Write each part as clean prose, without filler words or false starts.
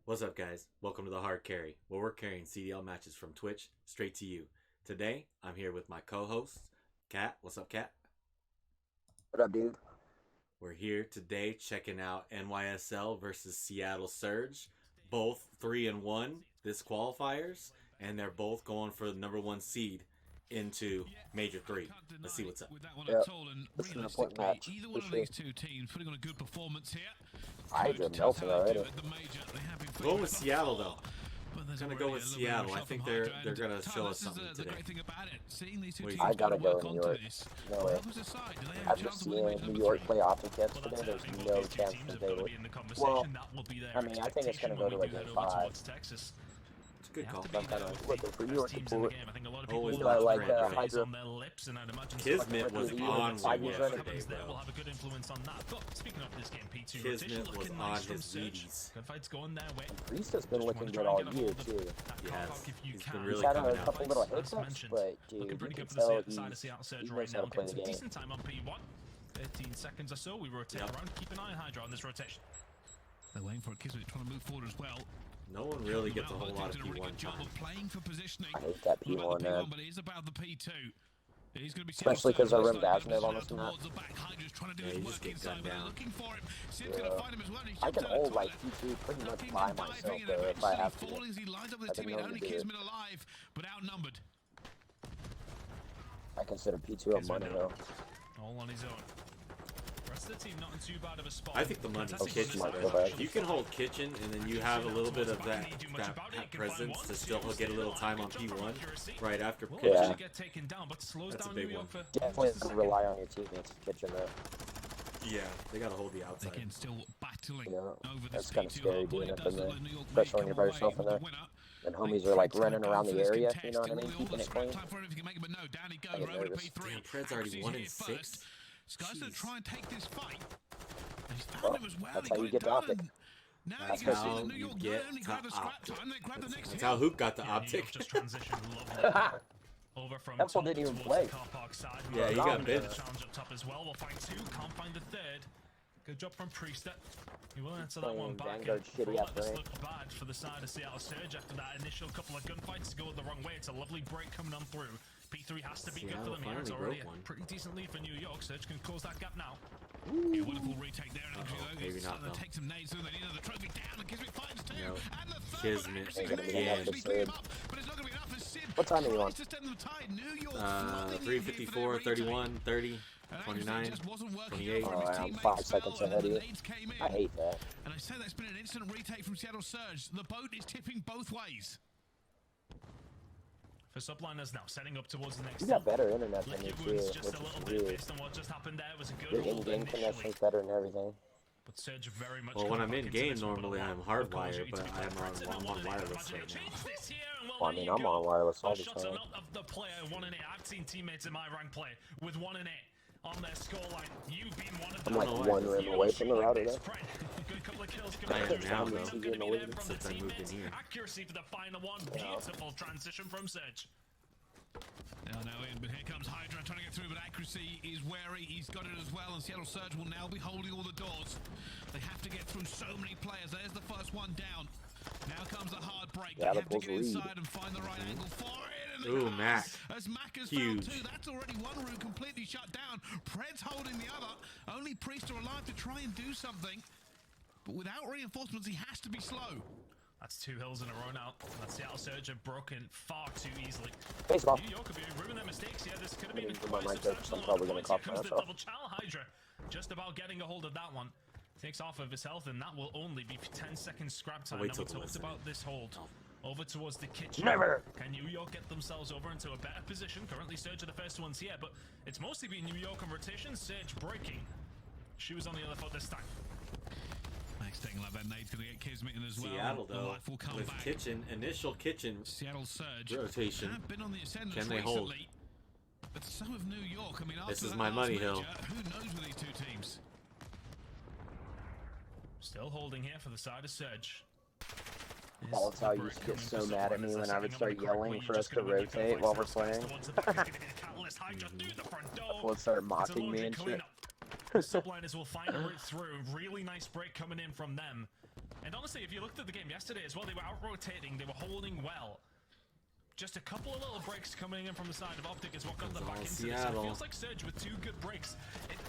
What's up, guys? Welcome to the Hard Carry, where we're carrying CDL matches from Twitch straight to you. Today, I'm here with my co-host, Kat. What's up, Kat? What up, dude? We're here today checking out NYSL versus Seattle Surge. Both 3-1 this qualifiers, and they're both going for the #1 seed into Major 3. Let's see what's up. Yep. This is an important match. Either one of these two teams putting on a good performance here. Hydra melting already. Go with Seattle, though. I'm gonna go with Seattle. I think they're gonna show us something today. I gotta go in New York. No way. After seeing New York play Optic today, there's no chance that they would. Well, I mean, I think it's gonna go to like game 5. It's a good call. I'm kind of looking for New York to pull it. Always You know, I like Hydra. Hydra. Kismet was on Five one years running. yesterday, bro. Kismet was on his Wheaties. Priest has been looking good all year, too. Yes, he's been He's really had coming a out. couple little hiccups, but dude, you can tell he knows how to play the game. 13 seconds or so, we rotate around. Keep an eye on Hydra on this rotation. They're waiting for Kismet trying to move forward as well. No one really gets a whole lot of P1 time. I hate that P1, man. But it is about the P2. Especially because I run Vaznev on this map. Yeah, you just get gunned down. Yeah. I can hold like P2 pretty much by myself though if I have to. I've been known to do it. I consider P2 a money though. All on his own. Rest of the team not in too bad of a spot. I think the money's Okay, Kitchen. might go back. You can hold Kitchen, and then you have a little bit of that presence to still get a little time on P1 right after Yeah. Kitchen. That's a big one. Definitely rely on your teammates Kitchen though. Yeah, they gotta hold the outside. Again, still battling You know, over that's this kind of P2 scary hard doing point. it It from does there, look like New York may especially when come you're by away yourself in with there. the winner. And homies are like running around the area, you know what I mean? Keeping it clean. I get nervous. Damn, Pred's already 1-6. Sky's gonna try and take this fight. He's found Well, him as well. that's He how you got get it the optic. done. Now That's you can see how that New you York get not only to grabbed the scrap optic. time, they grabbed the next That's hit. how Hoop got the Yeah, New York optic. just transitioned lovely. Over from That fool top didn't even towards play. the car park side. Yeah, he We're got around bit. the challenge up top as well. We'll find two, can't find the third. Good job from Priester. He will answer that one back. Vanguard For shitty all that, this after looked bad for the side of Seattle Surge after that initial couple of gunfights to go the wrong way. It's a lovely break coming on through. P3 has to be good for them here. It's Seattle already a finally broke one. pretty decent lead for New York. Surge can close that gap now. A wonderful retake there. And maybe not, though. Take some nades through. They need another trophy down. And Kismet finds two. No. And the third Kismet accuracy Ain't gonna be again. enough to beat him save. up, but it's not going to be enough as Sid What time are you tries on? to stem them tide. New York flooding in here for their 354, retake. 31, 30, And 29, just wasn't working 28. out for Oh, his I'm teammates 5 as seconds well, and ahead of then you. the nades came in. I hate that. And I say that's been an instant retake from Seattle Surge. The boat is tipping both ways. For Subliners now, setting up towards the next. You got better internet than me Liquid too, Wounds which just a little is bit weird. based on what just happened there. It was a good Your hold in-game initially. connection's better and everything. But Surge very much Well, when I'm coming in back into game, this one, normally but I'm of course, hardwired, you but need to be I'm quite on present wireless Imagine right you'll now. change this here, and Well, I mean, I'm on wireless all Those the shots are time. not of the player 1 in 8. I've seen teammates in my rank play with 1 in 8 on their scoreline. You've been one of them. I'm like know one why. rim away from the router though. Good couple of kills I am coming now, through. though, Not gonna be there from since the I moved in teammates. here. Accuracy for the final one. Beautiful transition from Surge. Now in, but here comes Hydra trying to get through, but accuracy is wary. He's got it as well, and Seattle Surge will now be holding all the doors. They have to get through so many players. There's the first one down. Now comes the hard break. Yeah, they the have to Bulls get lead. inside and find the right angle for it. And Ooh, they Mac. As Mac has Huge. found two, that's already one route completely shut down. Pred's holding the other. Only Priest are alive to try and do something. But without reinforcements, he has to be slow. That's 2 hills in a row now. That Seattle Surge have broken far too easily. Baseball. New York could be ruining their mistakes. Yeah, this could have I been mean, for quite my a mic, substantial I'm amount probably of gonna points. cough Here comes the myself. double channel Hydra. Just about getting a hold of that one. Takes off of his health, and that will only be 10 seconds scrap time. wait Now till we the talked listen. about this hold. Over towards the kitchen. Never. Can New York get themselves over into a better position? Currently Surge are the first ones here, but it's mostly been New York on rotation. Surge breaking. She was on the other foot this time. Max taking like that nade's going to get Kismet in as well. Seattle, The though, life will come with back. Kitchen, initial Kitchen Seattle Surge rotation. have been on the ascendant Can they recently, hold? but so have New York. I mean, after This is that my last money major, hill. Who knows with these two teams? Still holding here for the side of Surge. That's how you used to get so mad at me when I would start yelling for us to rotate while we're playing. Would start mocking me and shit. Subliners will find a route through. Really nice break coming in from them. And honestly, if you looked at the game yesterday as well, they were out-rotating, they were holding well. Just a couple of little breaks coming in from the side of Optic is what got them back into this. It feels like Surge with 2 good breaks.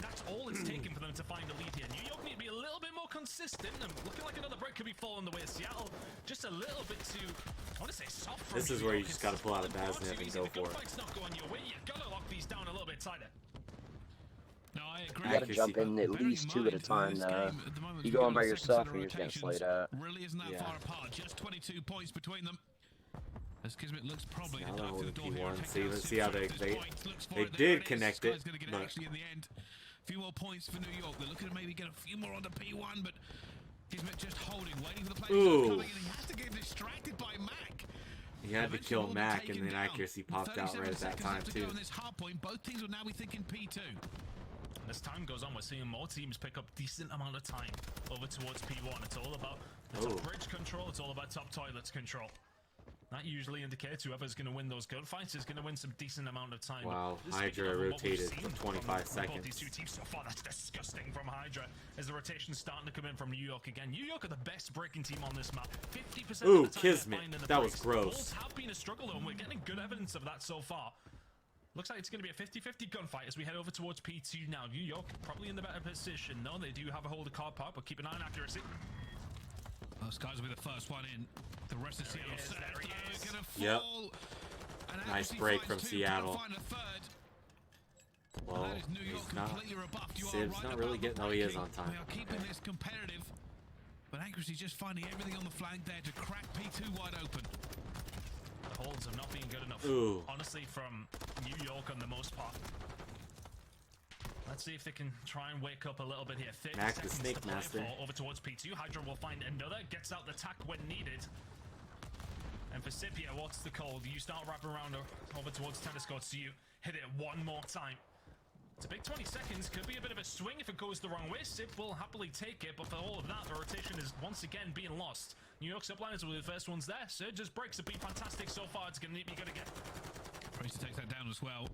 That's all it's taken for them to find a lead here. New York need to be a little bit more consistent, and looking like another break could be falling the way of Seattle. Just a little bit too, I want to say, soft from This is where you just got to pull out a Baznev and go for it. The gunfight's not going your way. You got to lock these down a little bit tighter. No, I agree. You got to jump in at least 2 at a time. You go on by yourself, and you're just getting slayed out. Really isn't that far apart. Just 22 points between them. As Kismet looks probably to dive through the door here. Let's see how they did connect it. But actually in the end, a few more points for New York. They're looking to maybe get a few more on the P1, but Kismet just holding, waiting for the players to come in. He has to get distracted by Mac. He had to kill Mac, and then accuracy popped out right at that time too. This hard point, both teams will now be thinking P2. As time goes on, we're seeing more teams pick up decent amount of time over towards P1. It's all about the top bridge control. It's all about top toilets control. That usually indicates whoever's going to win those gunfights is going to win some decent amount of time. Wow, Hydra rotated for 25 seconds. Both these 2 teams so far, that's disgusting from Hydra. As the rotation's starting to come in from New York again. New York are the best breaking team on this map. 50% of the time Kismet. That was gross. Balls have been a struggle though, and we're getting good evidence of that so far. Looks like it's going to be a 50-50 gunfight as we head over towards P2 now. New York probably in the better position. No, they do have a hold of car park, but keep an eye on accuracy. Well, Skies will be the first one in. The rest of Seattle is going to fall. Nice break from Seattle. Well, he's not. Sib's not really getting. Oh, he is on time. We are keeping this competitive, but accuracy just finding everything on the flank there to crack P2 wide open. The holds have not been good enough, honestly, from New York on the most part. Let's see if they can try and wake up a little bit here. 30 Mac seconds the Snake to play Master. Over towards P2. Hydra will find another. Gets out the tack when needed. And for Scipio, what's the call? Do you start wrapping around over towards tennis courts? Do you hit it one more time? It's a big 20 seconds. Could be a bit of a swing if it goes the wrong way. Sip will happily take it, but for all of that, the rotation is once again being lost. New York Subliners will be the first ones there. Surge's breaks have been fantastic so far. It's going to be good again. Tracer takes that down as well.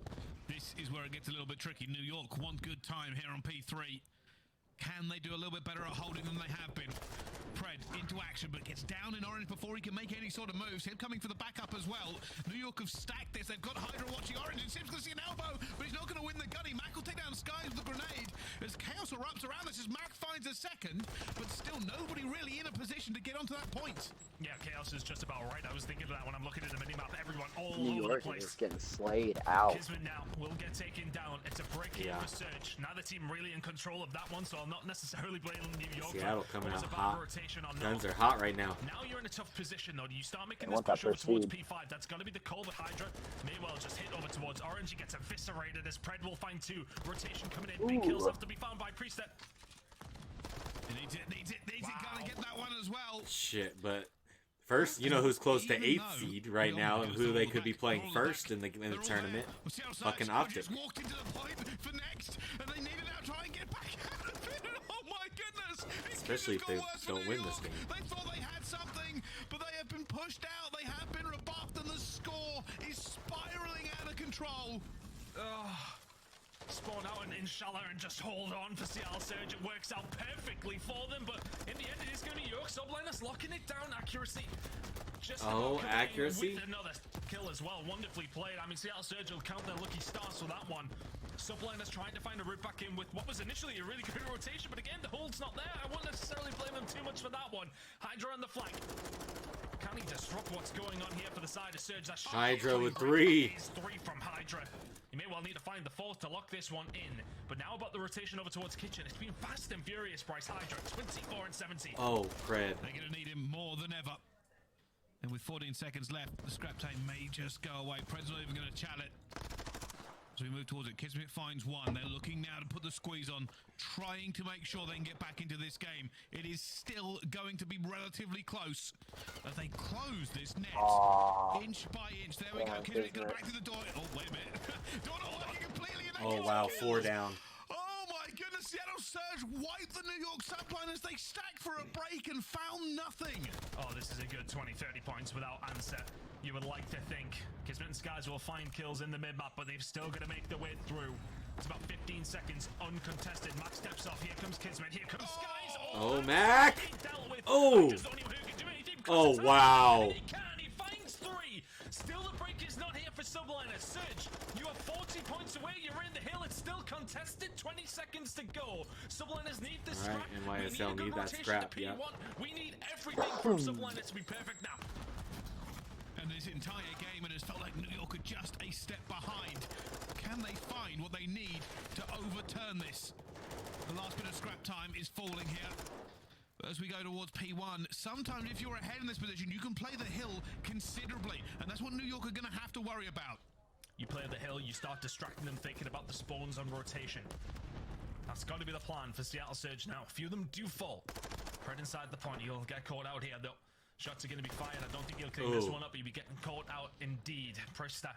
This is where it gets a little bit tricky. New York, one good time here on P3. Can they do a little bit better at holding than they have been? Pred into action, but gets down in orange before he can make any sort of moves. Him coming for the backup as well. New York have stacked this. They've got Hydra watching orange, and Sim's going to see an elbow, but he's not going to win the gunny. Mac will take down Skies with the grenade. As chaos erupts around this, as Mac finds a second, but still nobody really in a position to get onto that point. Yeah, chaos is just about right. I was thinking of that when I'm looking at the minimap. Everyone all New over York the place. is getting slayed out. Kismet now will get taken down. It's a break here for Surge. Neither team really in control of that one, so I'm not necessarily blaming New York. Seattle coming out hot. On Guns are hot right now. Now you're in a tough position though. Do you start making this push over towards P5? That's got to be the call with Hydra. May well just hit over towards orange. He gets eviscerated as Pred will find 2. Rotation coming in. Big kills have to be found by Priestep. Needs it. Gotta get that one as well. Shit, but first, you know who's close to 8th seed right now and who they could be playing first in the tournament? Fucking Optic. Walked into the point for next, and they need it now. Try and get back out of it. Oh my goodness! Especially if they don't win this game. They thought they had something, but they have been pushed out. They have been rebuffed, and the score is spiraling out of control. Spawn out and inshallah and just hold on for Seattle Surge. It works out perfectly for them, but in the end it is going to be York Subliners locking it down. Accuracy. Just accuracy. With another kill as well. Wonderfully played. I mean, Seattle Surge will count their lucky stars for that one. Subliners trying to find a route back in with what was initially a really good rotation, but again, the hold's not there. I won't necessarily blame them too much for that one. Hydra on the flank. Can he disrupt what's going on here for the side of Surge? That's Hydra with 3. 3 from Hydra. You may well need to find the 4th to lock this one in. But now about the rotation over towards Kitchen. It's been fast and furious, Bryce. Hydra, 24 and 17. Oh, Fred. They're going to need him more than ever. And with 14 seconds left, the scrap time may just go away. Pred's not even going to chat it. As we move towards it, Kismet finds 1. They're looking now to put the squeeze on, trying to make sure they can get back into this game. It is still going to be relatively close as they close this net inch by inch. There we go. Kismet goes back to the door. Oh, wait a minute. Door not working completely. Oh, wow. 4 down. Oh, my goodness. Seattle Surge wiped the New York Subliners. They stacked for a break and found nothing. Oh, this is a good 20-30 points without answer. You would like to think Kismet and Skies will find kills in the mid-map, but they've still got to make their way through. It's about 15 seconds uncontested. Mac steps off. Here comes Kismet. Here comes Skies. Oh, Mac. Oh. Oh, wow. He finds 3. Still the break is not here for Subliners. Surge, you are 40 points away. You're in the hill. It's still contested. 20 seconds to go. Subliners need this scrap. NYSL need that scrap, yeah. We need everything from Subliners to be perfect now. And this entire game, it has felt like New York are just a step behind. Can they find what they need to overturn this? The last bit of scrap time is falling here. But as we go towards P1, sometimes if you're ahead in this position, you can play the hill considerably. And that's what New York are going to have to worry about. You play the hill, you start distracting them, thinking about the spawns on rotation. That's got to be the plan for Seattle Surge now. A few of them do fall. Right inside the point, you'll get caught out here though. Shots are going to be fired. I don't think you'll clean this one up. You'll be getting caught out indeed. Presta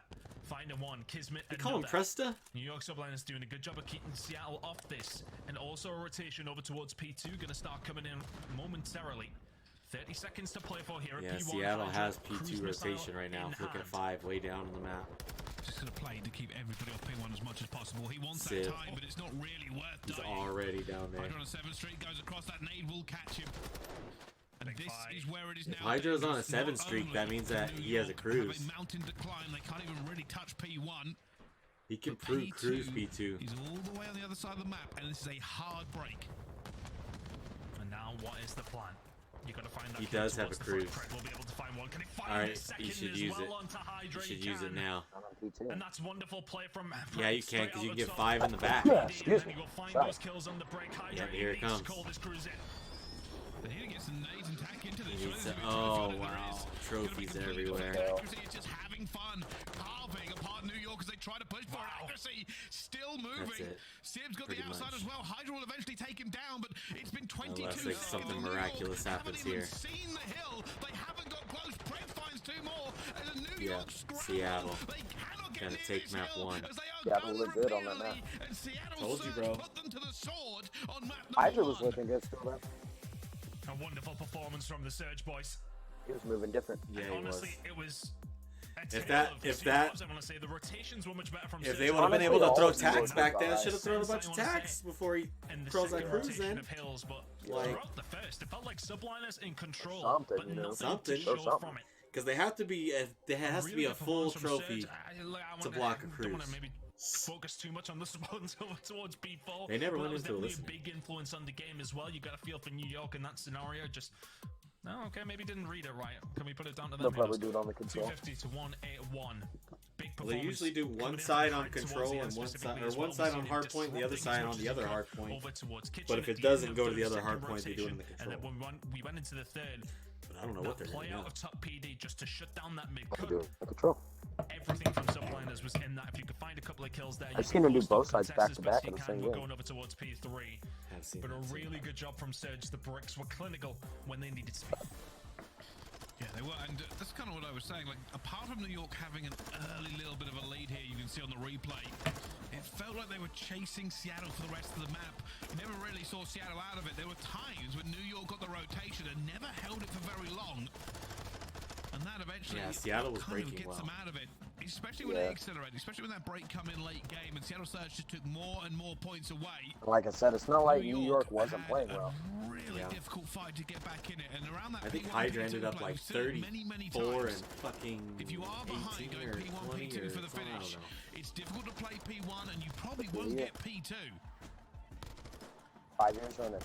finding one. Kismet They call him Presta? New York Subliners doing a good job of keeping Seattle off this. And also a rotation over towards P2. Going to start coming in momentarily. 30 seconds to play for here at P1. Seattle has P2 rotation right now. Look at 5 way down on the map. Just going to play to keep everybody off P1 as much as possible. He wants that time, but it's not really worth He's dying. already down there. Hydra on 7th Street goes across. That nade will catch him. And this is where it is now. If Hydra's on a 7th streak, that means that he has a cruise. A mountain decline. They can't even really touch P1. He can cruise P2. He's all the way on the other side of the map, and this is a hard break. And now, what is the plan? You got to find that. He does have a cruise. We'll be able to find one. Can he find Alright, you should use it. You should use it now. And that's wonderful play from. Yeah, you can, because you can get 5 in the back. Yeah, excuse me. Find those kills on the break. Yeah, here it comes. They need to get some nades and tack into this. Oh, wow. Trophies everywhere. It's just having fun, carving apart New York as they try to push for accuracy. Still moving. Sib's got the outside as well. Hydra will eventually take him down, but it's been 22 Unless like something miraculous happens here. Seen the hill. They haven't got close. Brett finds 2 more. And the New York Seattle. Gotta take map 1. Seattle looked good on that map. Told you, bro. Hydra was looking good still, though. A wonderful performance from the Surge boys. He was moving different. Yeah, he honestly, was. it was. If that, I want to say the rotations were much better from. If they would have been able to throw tax back then, should have thrown a bunch of tax before he throws that cruise in. Hills, but like throughout the first, it felt like Subliners in control. Something, but you know, something. From it. Because they have to be. There has to be a full trophy to block a cruise. Don't want to maybe focus too much on the spawns towards B4. They never went into a definitely a big influence on the game as well. You got a feel for New York in that scenario. Just no, okay, maybe didn't read it right. Can we put it down to them? They'll probably do it on the control. 250 to 181. Big performance. They usually do one side on control and one side on hard point, and the other side on the other hard point. But if it doesn't go to the other hard point, they do it in the control. And then we went into the third. But I don't know what they're play doing. Out of top PD just to shut down that mid cut. Control. Everything from Subliners was in that. If you could find a couple of kills there, I've seen them do both sides back to back in the same game. game. Going over towards P3, but a really good job from Surge. The bricks were clinical when they needed to be. Yeah, they were, and that's kind of what I was saying. Like, apart from New York having an early little bit of a lead here, you can see on the replay, it felt like they were chasing Seattle for the rest of the map. You never really saw Seattle out of it. There were times when New York got the rotation and never held it for very long. And that eventually Seattle was kind of breaking gets them out of it. Especially when they accelerate, especially when that break come in late game, and Seattle Surge just took more and more points away. Like I said, it's not like New York wasn't playing well. Really difficult fight to get back in it, and around that I think P1, Hydra P2 ended up play, like many 34 and times. fucking If you are behind 18 going or P1, 20 P2 or for the something, I finish, don't know. it's difficult to play P1, and you probably won't get P2. 5 years running.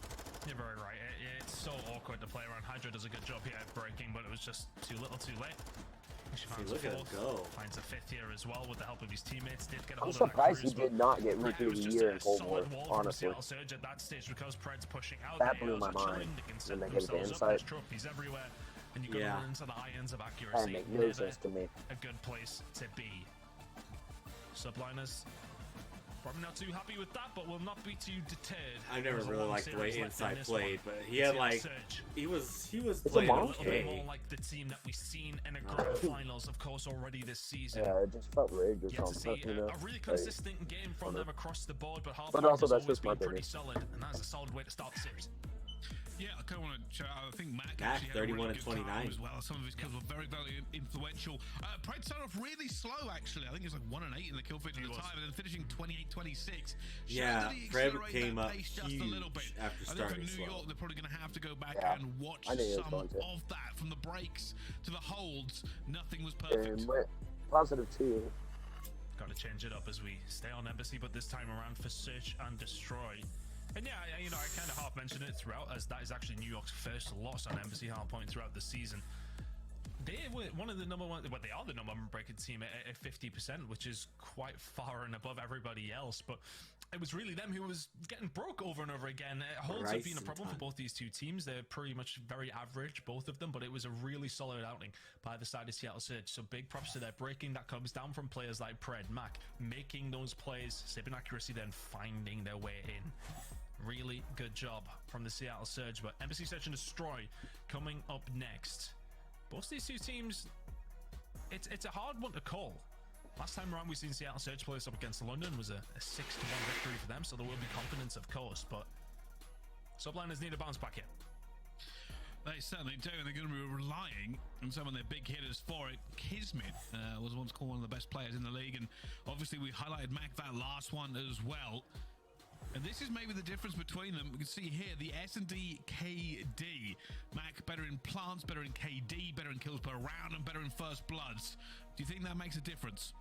You're very right. It's so awkward to play around. Hydra does a good job here at breaking, but it was just too little, too late. Look at him go. Finds a 5th here as well with the help of his teammates. Did get a I'm hold of surprised that he did not get Rookie of the Year in Cold War, honestly. Surge at that stage because Pred's pushing out. That blew my mind when they gave it the insight. Trophies everywhere, and you got to run into the high ends of That accuracy. makes no sense to me. A good place to be. Subliners probably not too happy with that, but will not be too deterred. I never really liked the way Inside played, but he had like he was playing a okay. More like the team that we've seen in a grand finals, of course, already this season. Yeah, it just felt rigged or Get to something, see you know. a really consistent game from them across the board, but half But also, has that's always just my been pretty opinion. solid, and that's a solid way to start the series. Yeah, I kind of want to show. I think Mac 31 and 29 as well. Some of his kills were very, very influential. Pred started off really slow, actually. I think it was like 1 and 8 in the kill feed at the time, and then finishing 28-26. Yeah, Pred came up huge after starting I think for New slow. York, they're probably going to have to go back and watch some of that from the breaks to the holds. Nothing was perfect. Positive 2. Got to change it up as we stay on Embassy, but this time around for Search and Destroy. And yeah, you know, I kind of half mentioned it throughout, as that is actually New York's first loss on Embassy hardpoint throughout the season. They were one of the number one, well, they are the number one breaking team at 50%, which is quite far and above everybody else. But it was really them who was getting broke over and over again. Holds have been a problem for both these two teams. They're pretty much very average, both of them, but it was a really solid outing by the side of Seattle Surge. So big props to their breaking. That comes down from players like Pred, Mac, making those plays, saving accuracy, then finding their way in. Really good job from the Seattle Surge. But Embassy Search and Destroy coming up next. Both these two teams, it's a hard one to call. Last time around, we've seen Seattle Surge play us up against London. Was a 6-1 victory for them, so there will be confidence, of course. But Subliners need a bounce back here. They certainly do, and they're going to be relying on some of their big hitters for it. Kismet was once called one of the best players in the league, and obviously we highlighted Mac that last one as well. And this is maybe the difference between them. We can see here the S&D KD. Mac better in plants, better in KD, better in kills per round, and better in first bloods. Do you think that makes a difference?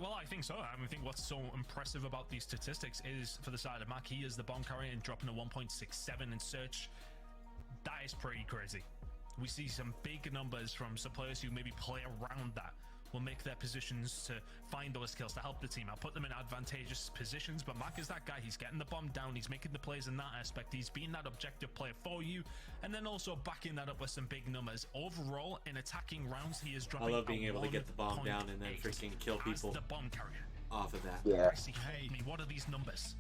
Well, I think so. I think what's so impressive about these statistics is for the side of Mac, he is the bomb carrier and dropping a 1.67 in Search. That is pretty crazy. We see some big numbers from some players who maybe play around that, will make their positions to find those kills to help the team. I'll put them in advantageous positions, but Mac is that guy. He's getting the bomb down. He's making the plays in that aspect. He's being that objective player for you, and then also backing that up with some big numbers. Overall, in attacking rounds, he is dropping. I love being able to get the bomb down and then freaking kill people the bomb carrier off of that. Yeah. Hey, what are these numbers?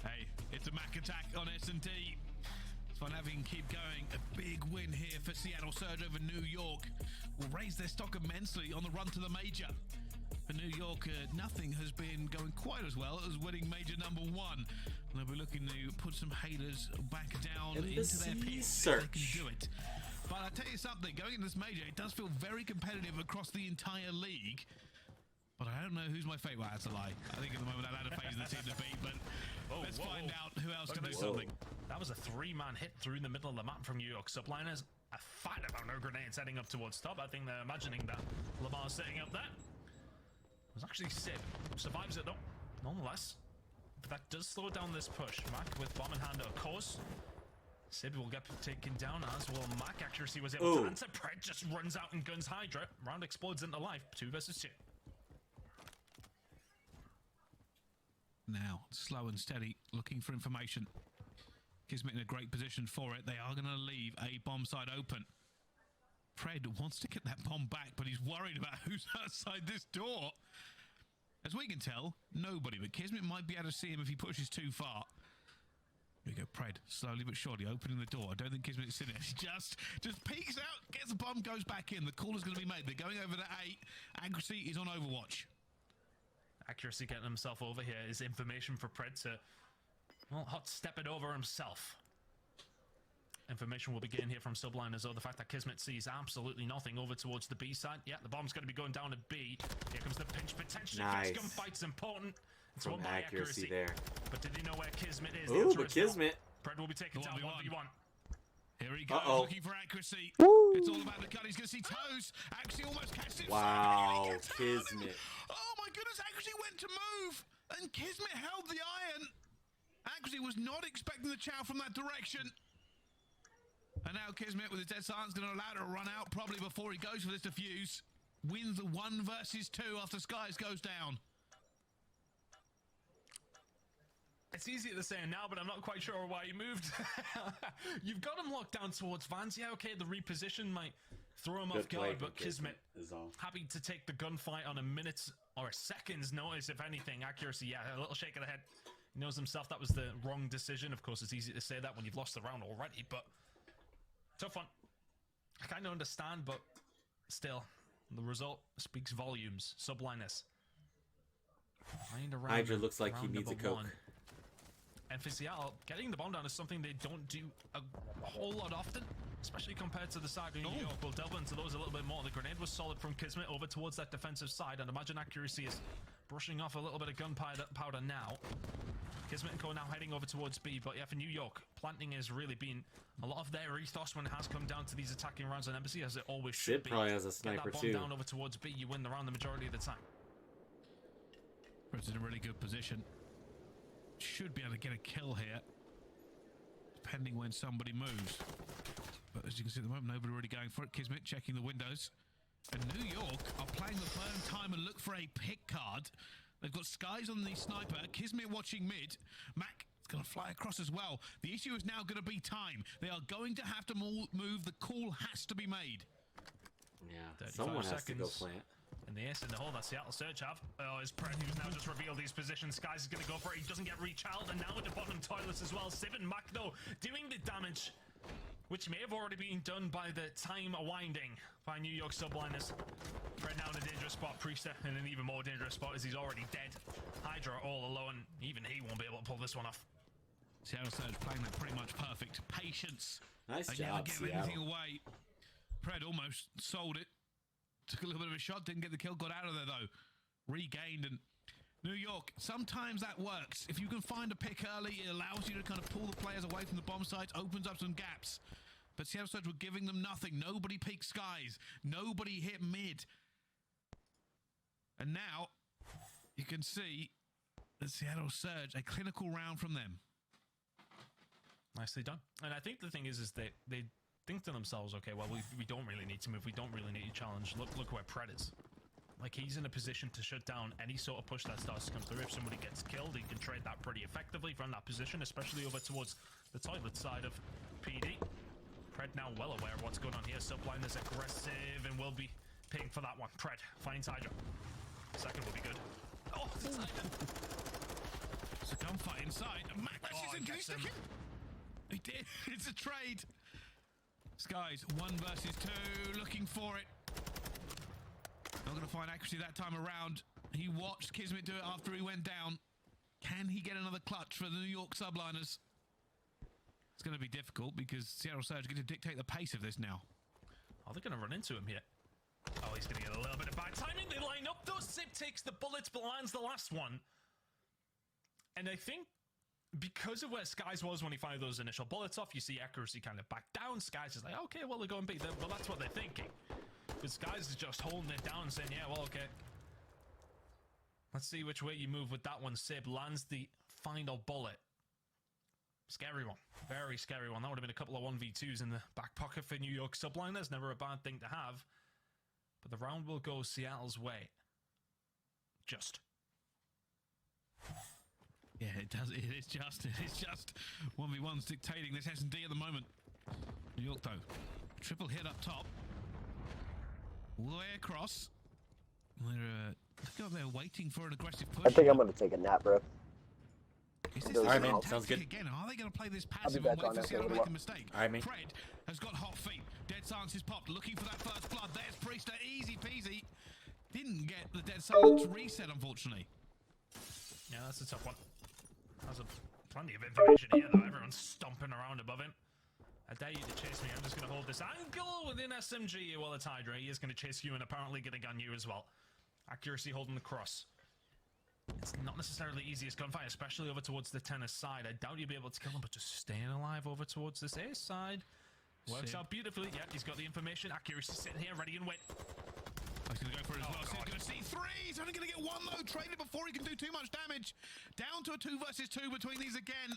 Hey, it's a Mac attack on S&D. Fun having keep going. A big win here for Seattle Surge over New York. Will raise their stock immensely on the run to the major. For New York, nothing has been going quite as well as winning major number 1. And they'll be looking to put some haters back down into their pits if they can do it. But I'll tell you something, going into this major, it does feel very competitive across the entire league. But I don't know who's my favourite. Well, that's a lie. I think at the moment Atlanta phase the team to beat, but let's find out who else can do something. That was a 3-man hit through the middle of the map from New York. Subliners, a fat amount of grenades heading up towards top. I think they're imagining that Lamar's setting up that. It was actually Sib. Survives it though, nonetheless. But that does slow down this push. Mac with bomb in hand, of course. Sib will get taken down, as will Mac. Accuracy was able to answer. Pred just runs out and guns Hydra. Round explodes into life. 2 versus 2. Now, slow and steady, looking for information. Kismet in a great position for it. They are going to leave a bomb site open. Pred wants to get that bomb back, but he's worried about who's outside this door. As we can tell, nobody, but Kismet might be able to see him if he pushes too far. Here we go, Pred, slowly but surely opening the door. I don't think Kismet's sitting there. He just peeks out, gets the bomb, goes back in. The call is going to be made. They're going over to 8. Accuracy is on Overwatch. Accuracy getting himself over here is information for Pred to, well, hot step it over himself. Information will be getting here from Subliners, though. The fact that Kismet sees absolutely nothing over towards the B side. Yeah, the bomb's going to be going down at B. Here comes the pinch potentially. Nice. Gunfight's important. It's From one by accuracy there. But did he know where Kismet is? Ooh, but Kismet. Pred will be taken down 1v1. Here he goes, looking for accuracy. Woo. It's all about the cut. He's going to see toes. Accuracy almost catches him. Wow, Kismet. Oh my goodness, Accuracy went to move, and Kismet held the iron. Accuracy was not expecting the chow from that direction. And now Kismet, with his dead silence, going to allow it to run out probably before he goes for this defuse. Wins the 1 versus 2 after Skies goes down. It's easier to say now, but I'm not quite sure why he moved. You've got him locked down towards Vans. Yeah, okay, the reposition might throw him off guard, but Kismet is all. Happy to take the gunfight on a minute's or a second's notice, if anything. Accuracy, yeah, a little shake of the head. He knows himself that was the wrong decision. Of course, it's easy to say that when you've lost the round already, but tough one. I kind of understand, but still, the result speaks volumes. Subliners. Hydra looks like he needs a coke. And for Seattle, getting the bomb down is something they don't do a whole lot often, especially compared to the side of New York. We'll delve into those a little bit more. The grenade was solid from Kismet over towards that defensive side, and imagine accuracy is brushing off a little bit of gunpowder now. Kismet and Co now heading over towards B, but yeah, for New York, planting has really been a lot of their ethos when it has come down to these attacking rounds on Embassy, as it always should be. Probably has a sniper Get that bomb down over towards B, you win the round the majority of the time. Fred's in a really good position. Should be able to get a kill here, depending when somebody moves. But as you can see at the moment, nobody really going for it. Kismet checking the windows. And New York are playing the burn time and look for a pick card. They've got Skies on the sniper. Kismet watching mid. Mac is going to fly across as well. The issue is now going to be time. They are going to have to move. The call has to be made. Yeah, someone has to go plant. And the ace in the hole that Seattle Surge have. Oh, is Pred, who's now just revealed these positions. Skies is going to go for it. He doesn't get rechild. And now at the bottom toilets as well. Civ and Mac, though, doing the damage, which may have already been done by the time winding by New York Subliners. Fred now in a dangerous spot. Priester in an even more dangerous spot as he's already dead. Hydra all alone. Even he won't be able to pull this one off. Seattle Surge playing that pretty much perfect. Patience. Nice they job, never give Seattle. anything away. Pred almost sold it. Took a little bit of a shot, didn't get the kill, got out of there though. Regained, and New York, sometimes that works. If you can find a pick early, it allows you to kind of pull the players away from the bomb sites, opens up some gaps. But Seattle Surge were giving them nothing. Nobody peeked Skies. Nobody hit mid. And now, you can see the Seattle Surge, a clinical round from them. Nicely done. And I think the thing is they think to themselves, okay, well, we don't really need to move. We don't really need to challenge. Look where Pred is. Like, he's in a position to shut down any sort of push that starts to come through. If somebody gets killed, he can trade that pretty effectively from that position, especially over towards the toilet side of PD. Pred now well aware of what's going on here. Subliners aggressive and will be paying for that one. Pred finds Hydra. Second will be good. Oh, it's It's a gunfight inside. Mac he can he stick him? He did. It's a trade. Skies, 1 versus 2, looking for it. Not going to find accuracy that time around. He watched Kismet do it after he went down. Can he get another clutch for the New York Subliners? It's going to be difficult because Seattle Surge are going to dictate the pace of this now. Oh, they're going to run into him here. Oh, he's going to get a little bit of bad timing. They line up. Though Sib takes the bullets but lands the last one. And I think because of where Skies was when he fired those initial bullets off, you see accuracy kind of back down. Skies is like, okay, well, they're going B. Well, that's what they're thinking. But Skies is just holding it down, saying, yeah, well, okay. Let's see which way you move with that one. Sib lands the final bullet. Scary one. Very scary one. That would have been a couple of 1v2s in the back pocket for New York Subliners. Never a bad thing to have. But the round will go Seattle's way. Just. Yeah, it does. It is just 1v1's dictating this S&D at the moment. New York, though. Triple hit up top. All the way across. They're waiting for an aggressive push. I think I'm going to take a nap, bro. Is this All right, man. tactic Sounds good. Again? Are they going to play this passive back and wait on for that Seattle to little make a mistake? All right, man. Pred has got hot feet. Dead silence is popped. Looking for that first blood. There's Priester. Easy peasy. Didn't get the dead silence reset, unfortunately. Yeah, that's a tough one. There's plenty of information here, though. Everyone's stomping around above him. I dare you to chase me. I'm just going to hold this angle within SMG while it's Hydra. He is going to chase you and apparently get a gun you as well. Accuracy holding the cross. It's not necessarily the easiest gunfight, especially over towards the tennis side. I doubt you'll be able to kill him, but just staying alive over towards this ace side works out beautifully. Yeah, he's got the information. Accuracy sitting here, ready and wait. He's going to go for it as well. God. He's going to see 3. He's only going to get 1 though. Traded before he can do too much damage. Down to a 2 versus 2 between these again.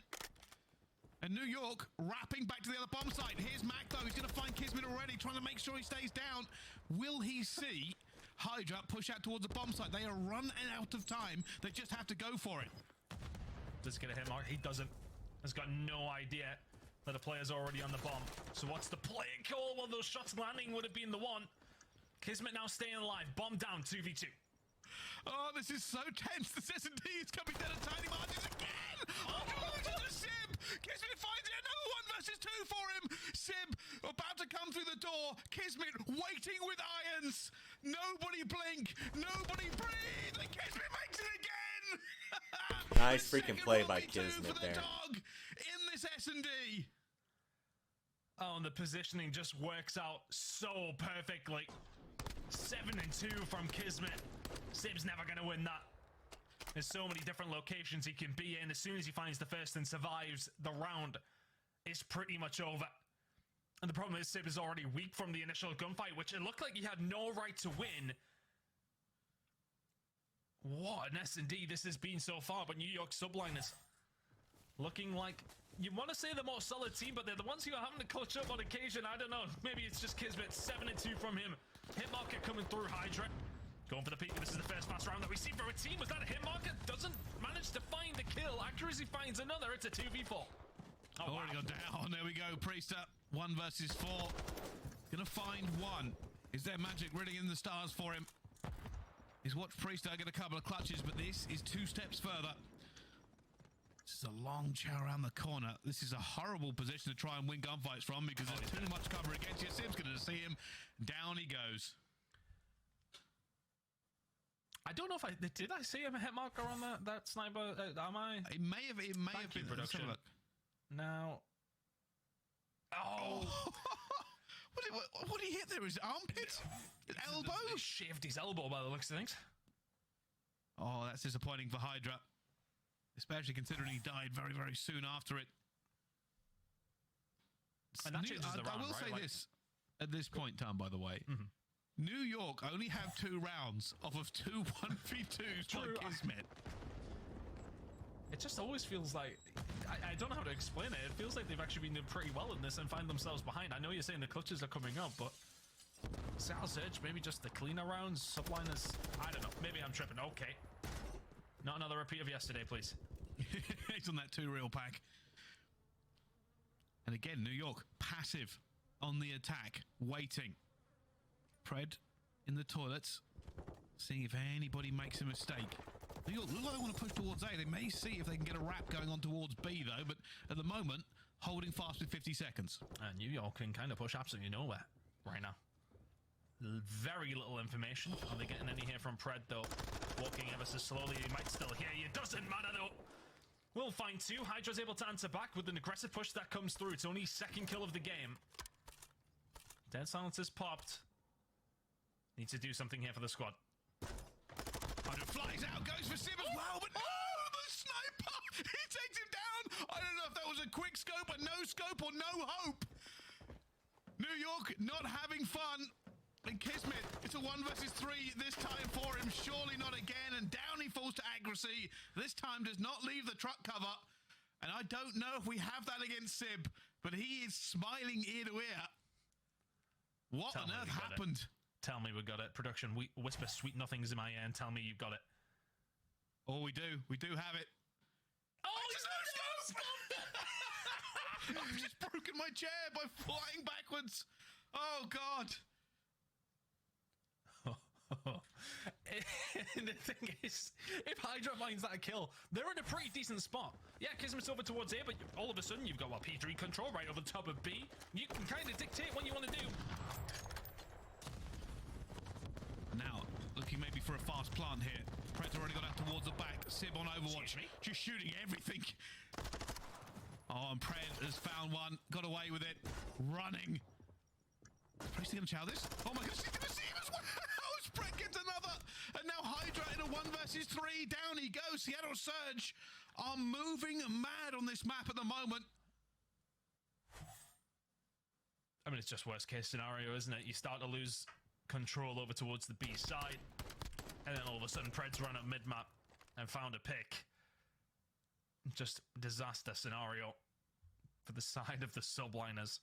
And New York wrapping back to the other bomb site. Here's Mac though. He's going to find Kismet already, trying to make sure he stays down. Will he see Hydra push out towards the bomb site? They are run out of time. They just have to go for it. Does it get a hit mark? He doesn't. Has got no idea that a player's already on the bomb. So what's the play call? Well, those shots landing would have been the one. Kismet now staying alive. Bomb down, 2v2. Oh, this is so tense. The S&D is coming down at tiny margins again. Oh, no, it's a Sib. Kismet finds it. Another 1 versus 2 for him. Sib about to come through the door. Kismet waiting with irons. Nobody blink. Nobody breathe. And Kismet makes it again. Nice freaking play by Kismet there. Dog in this S&D. Oh, and the positioning just works out so perfectly. 7-2 from Kismet. Sib's never going to win that. There's so many different locations he can be in. As soon as he finds the first and survives the round, it's pretty much over. And the problem is Sib is already weak from the initial gunfight, which it looked like he had no right to win. What an S&D this has been so far, but New York Subliners looking like, you want to say the more solid team, but they're the ones who are having to clutch up on occasion. I don't know. Maybe it's just Kismet. 7-2 from him. Hitmarker coming through Hydra. Going for the peak. This is the first fast round that we see for a team. Was that a Hitmarker? Doesn't manage to find the kill. Accuracy finds another. It's a 2v4. Oh, already got down. There we go. Priest up. 1 versus 4. Gonna find one. Is there magic written in the stars for him? He's watched Priest get a couple of clutches, but this is 2 steps further. This is a long chow around the corner. This is a horrible position to try and win gunfights from because there's too much cover against you. Sim's going to see him. Down he goes. I don't know if did I see a hit marker on that sniper? Am I? It may have been production. Now. Oh. What did he hit there? His armpit? His elbow? He shaved his elbow by the looks of things. Oh, that's disappointing for Hydra. Especially considering he died very, very soon after it. And that changes the round, I will say this at this point, Tom, by the way. New York only have 2 rounds off of 2 1v2s for Kismet. It just always feels like, I don't know how to explain it. It feels like they've actually been doing pretty well in this and find themselves behind. I know you're saying the clutches are coming up, but Sal's Edge, maybe just the cleaner rounds, Subliners, I don't know. Maybe I'm tripping. Okay. Not another repeat of yesterday, please. It's on that 2 reel pack. And again, New York, passive on the attack, waiting. Pred in the toilets, seeing if anybody makes a mistake. New York look like they want to push towards A. They may see if they can get a wrap going on towards B, though, but at the moment, holding fast with 50 seconds. New York can kind of push absolutely nowhere right now. Very little information. Are they getting any here from Pred, though? Walking ever so slowly. He might still hear you. Doesn't matter, though. We'll find 2. Hydra's able to answer back with an aggressive push that comes through. It's only his 2nd kill of the game. Dead silence is popped. Needs to do something here for the squad. Hydra flies out, goes for Sim as well, but oh, the sniper! He takes him down! I don't know if that was a quick scope, a no scope, or no hope. New York not having fun. And Kismet, it's a 1 versus 3 this time for him. Surely not again. And down he falls to accuracy. This time does not leave the truck cover. And I don't know if we have that against Sib, but he is smiling ear to ear. What on earth happened? Tell me we got it. Production, whisper sweet nothings in my ear and tell me you've got it. Oh, we do. We do have it. Oh, he's no scope! I've just broken my chair by flying backwards. Oh, God. And the thing is, if Hydra finds that kill, they're in a pretty decent spot. Yeah, Kismet's over towards A, but all of a sudden you've got P3 control right over the top of B. You can kind of dictate what you want to do. Now, looking maybe for a fast plant here. Pred's already got out towards the back. Sib on Overwatch, just shooting everything. Oh, and Pred has found one, got away with it, running. Is he going to chow this? Oh my gosh, he's going to see him as well! Pred gets another! And now Hydra in a 1 versus 3. Down he goes. Seattle Surge are moving mad on this map at the moment. I mean, it's just worst case scenario, isn't it? You start to lose control over towards the B side, and then all of a sudden Pred's run up mid-map and found a pick. Just disaster scenario for the side of the Subliners,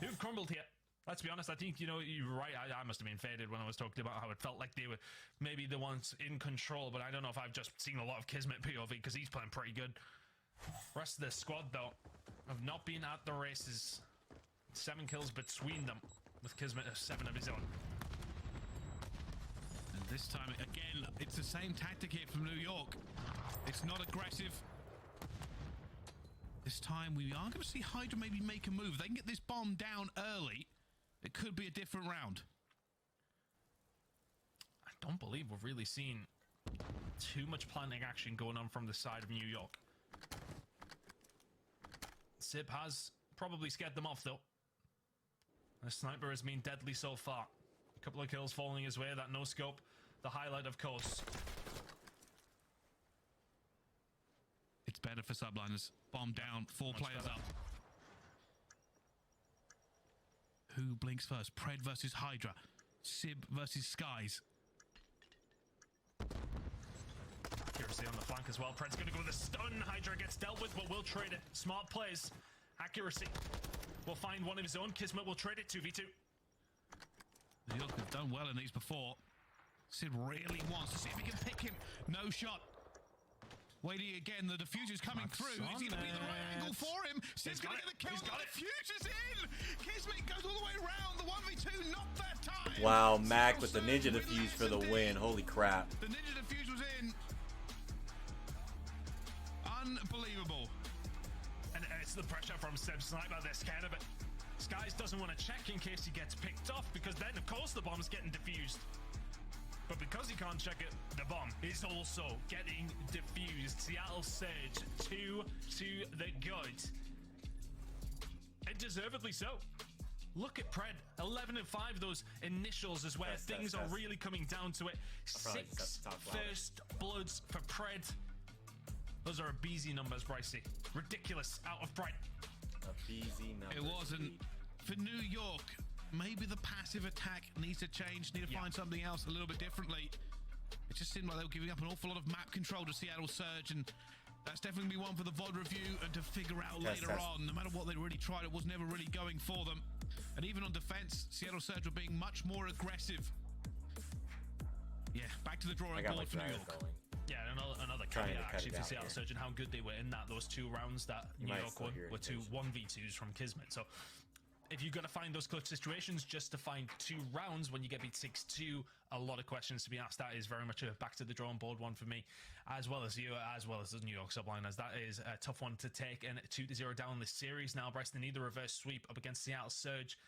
who've crumbled here. Let's be honest, I think, you know, you're right. I must have been faded when I was talking about how it felt like they were maybe the ones in control, but I don't know if I've just seen a lot of Kismet POV because he's playing pretty good. Rest of the squad, though, have not been at the races. 7 kills between them, with Kismet 7 of his own. And this time, again, it's the same tactic here from New York. It's not aggressive. This time we are going to see Hydra maybe make a move. They can get this bomb down early. It could be a different round. I don't believe we've really seen too much planting action going on from the side of New York. Sib has probably scared them off, though. The sniper has been deadly so far. A couple of kills falling his way. That no-scope, the highlight, of course. It's better for Subliners. Bomb down, 4 players up. Who blinks first? Pred versus Hydra. Sib versus Skies. Accuracy on the flank as well. Pred's going to go with a stun. Hydra gets dealt with, but will trade it. Smart plays. Accuracy. Will find one of his own. Kismet will trade it. 2v2. New York have done well in these before. Sid really wants to see if he can pick him. No shot. Waiting again, the diffuser's coming through. Is he going to be the right angle for him? Sid's going to get the kill. The diffuser's in! Kismet goes all the way around. The 1v2, not that time. Wow, Mac with the ninja diffuse for the win. Holy crap. The ninja diffuse was in. Unbelievable. And it's the pressure from Seb Sniper. They're scared of it. Skies doesn't want to check in case he gets picked off, because then, of course, the bomb's getting diffused. But because he can't check it, the bomb is also getting diffused. Seattle Surge 2 to the good. And deservedly so. Look at Pred. 11 and 5, those initials is where things are really coming down to it. 6 first bloods for Pred. Those are Abizi numbers, Brycey. Ridiculous out of Pred. Abizi numbers. It wasn't. For New York, maybe the passive attack needs to change, need to find something else a little bit differently. It just seemed like they were giving up an awful lot of map control to Seattle Surge, and that's definitely one for the VOD review and to figure out later on. No matter what they really tried, it was never really going for them. And even on defense, Seattle Surge were being much more aggressive. Yeah, back to the drawing board for New York. Yeah, another caveat actually for Seattle Surge and how good they were in that. Those 2 rounds that New York won were 2 1v2s from Kismet. So if you're going to find those clutch situations, just to find 2 rounds when you get beat 6-2, a lot of questions to be asked. That is very much a back to the drawing board one for me, as well as you, as well as the New York Subliners. That is a tough one to take, and 2-0 down this series now. Bryce, they need the reverse sweep up against Seattle Surge.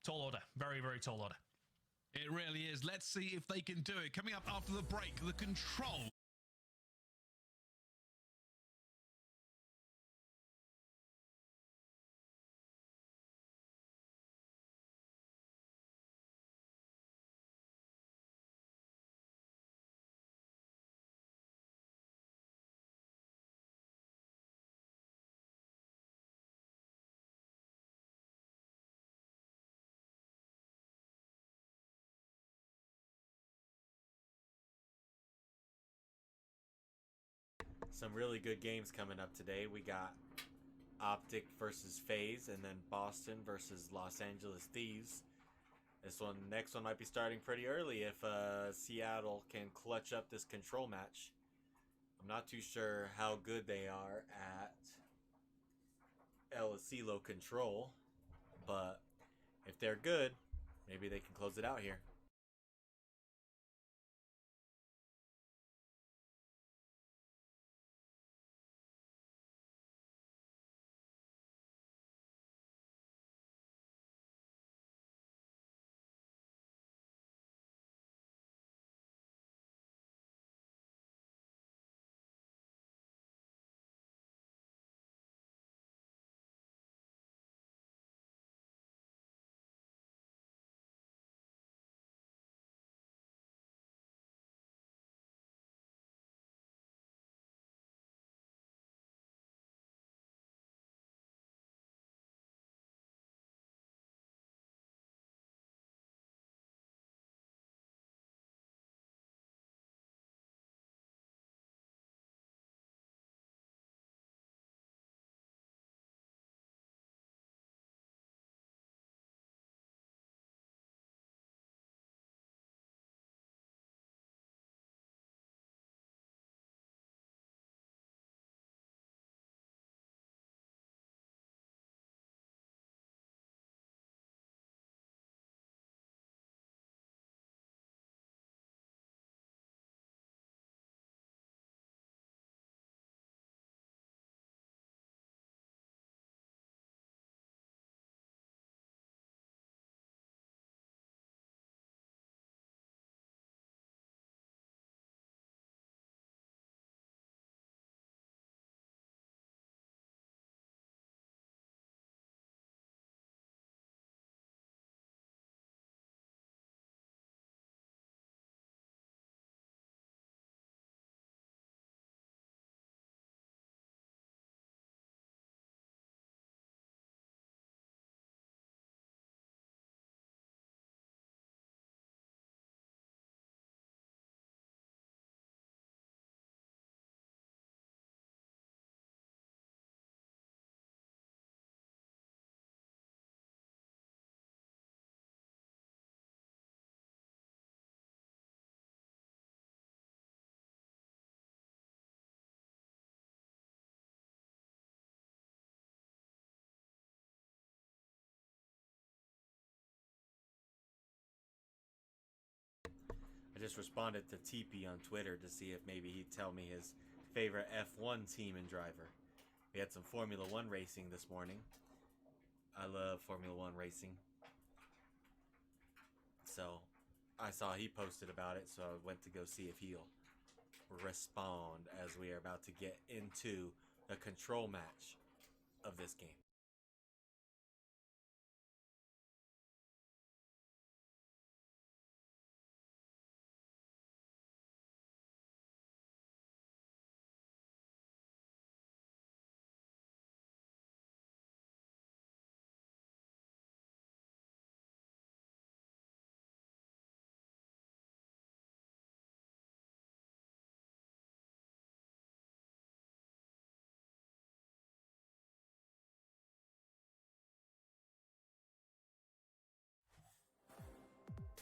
Tall order. Very, very tall order. It really is. Let's see if they can do it. Coming up after the break, the control. Some really good games coming up today. We got Optic versus FaZe, and then Boston versus Los Angeles Thieves. Next one might be starting pretty early if Seattle can clutch up this control match. I'm not too sure how good they are at El Asilo control, but if they're good, maybe they can close it out here. just responded to TP on Twitter to see if maybe he'd tell me his favorite F1 team and driver. We had some Formula 1 racing this morning. I love Formula 1 racing. So I saw he posted about it, so I went to go see if he'll respond as we are about to get into the control match of this game.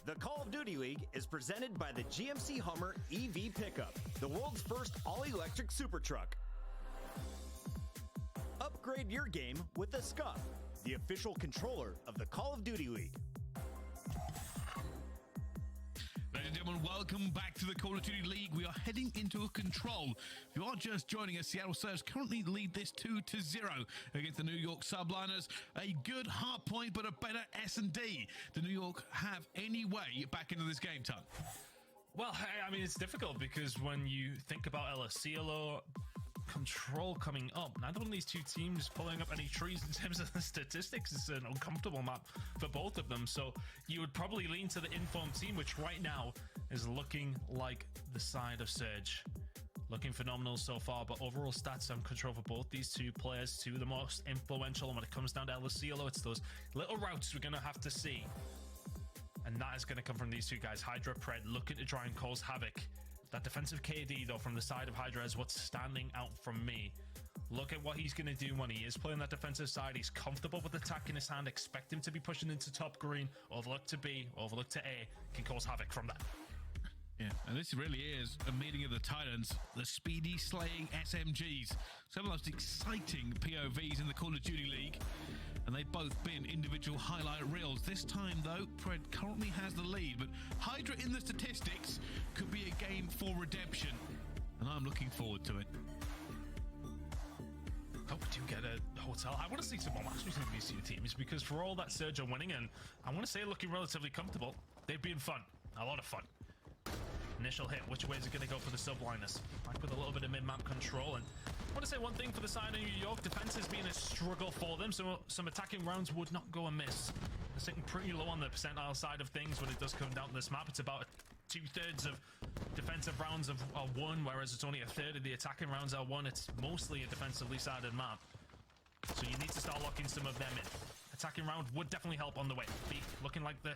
The Call of Duty League is presented by the GMC Hummer EV Pickup, the world's first all-electric super truck. Upgrade your game with the SCUF, the official controller of the Call of Duty League. Ladies and gentlemen, welcome back to the Call of Duty League. We are heading into a control. If you are just joining us, Seattle Surge currently lead this 2-0 against the New York Subliners. A good hard point, but a better S&D. Do New York have any way back into this game, Ton? Well, I mean, it's difficult because when you think about NYSL control coming up, neither one of these two teams pulling up any trees in terms of the statistics. It's an uncomfortable map for both of them, so you would probably lean to the informed team, which right now is looking like the side of Surge. Looking phenomenal so far, but overall stats on control for both these two players, two of the most influential. And when it comes down to NYSL, it's those little routes we're going to have to see, and that is going to come from these two guys. Hydra, Pred looking to try and cause havoc. That defensive KD, though, from the side of Hydra is what's standing out from me. Look at what he's going to do when he is playing that defensive side. He's comfortable with the attack in his hand. Expect him to be pushing into top green. Overlook to B, overlook to A. Can cause havoc from that. Yeah, and this really is a meeting of the Titans, the speedy slaying SMGs. Some of the most exciting POVs in the Call of Duty League, and they've both been individual highlight reels. This time, though, Pred currently has the lead, but Hydra in the statistics could be a game for redemption, and I'm looking forward to it. Hope we do get a hotel. I want to see some more matches between these two teams, because for all that Surge are winning, and I want to say looking relatively comfortable, they've been fun. A lot of fun. Initial hit, which way is it going to go for the Subliners? Back with a little bit of mid-map control, and I want to say one thing for the side of New York, defense has been a struggle for them, so some attacking rounds would not go amiss. They're sitting pretty low on the percentile side of things when it does come down to this map. It's about 2/3 of defensive rounds are won, whereas it's only 1/3 of the attacking rounds are won. It's mostly a defensively sided map, so you need to start locking some of them in. Attacking round would definitely help on the way. B looking like the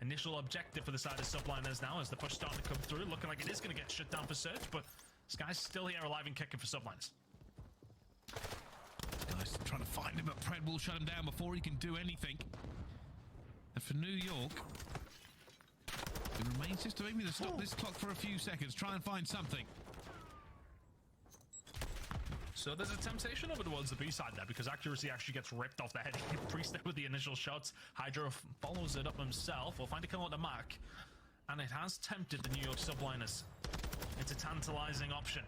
initial objective for the side of Subliners now, as the push starting to come through, looking like it is going to get shut down for Surge, but this guy's still here alive and kicking for Subliners. Guys trying to find him, but Pred will shut him down before he can do anything. And for New York, it remains just to maybe to stop this clock for a few seconds, try and find something. So there's a temptation over towards the B side there, because accuracy actually gets ripped off the head. Priest with the initial shots. Hydra follows it up himself. We'll find a kill on the mark, and it has tempted the New York Subliners. It's a tantalizing option.